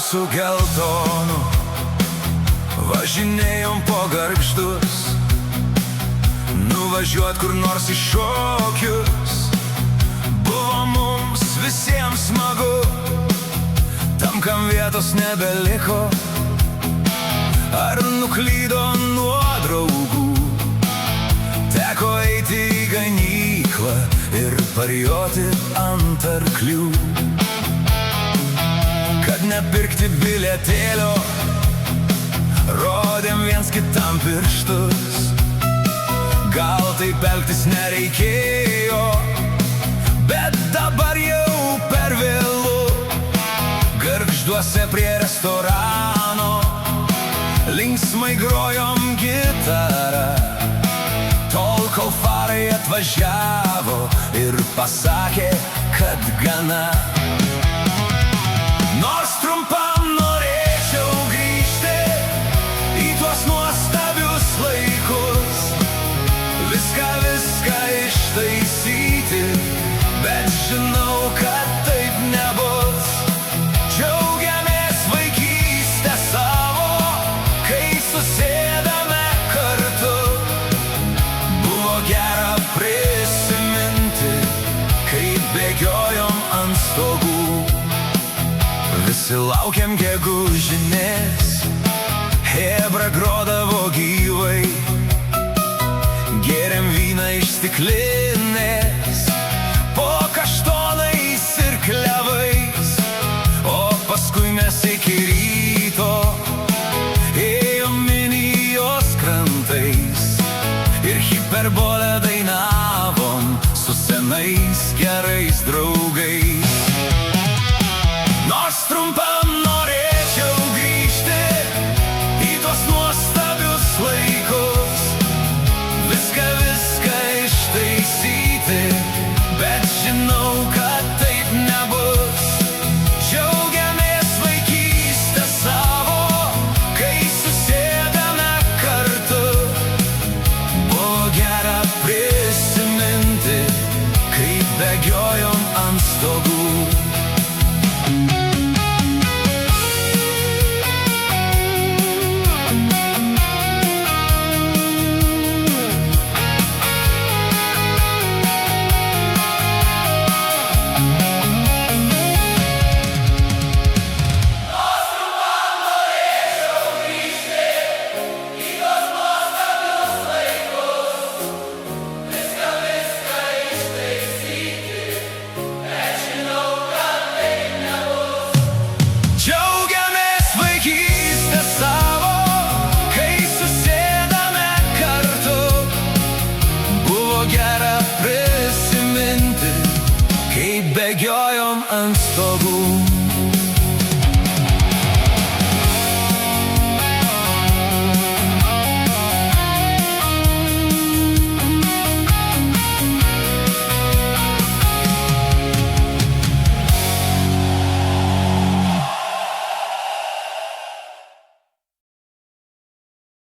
Su geltonu važinėjom po gargždus, nuvažiuot kur nors į šokius. Buvo mums visiems smagu, tam kam vietos nebeliko, ar nuklydo nuo draugų. Teko eiti į ganyklą ir parijoti ant arklių. Kad nepirkti bilietėlio, rodėm viens kitam pirštus. Gal taip elgtis nereikėjo, bet dabar jau per vėlu. Gargžduose prie restorano linksmai grojom gitarą, tol kol farai atvažiavo ir pasakė, kad gana. Nors trumpam norėčiau grįžti į tuos nuostabius laikus, viską ištaisyti, bet žinau, kad taip nebus. Džiaugiamės vaikystę savo, kai susėdame kartu. Buvo gera prisiminti, kaip bėgiojom ant stogų. Visi laukiam gegužinės, chebra grodavo gyvai, gėrėm vyną iš stiklinės.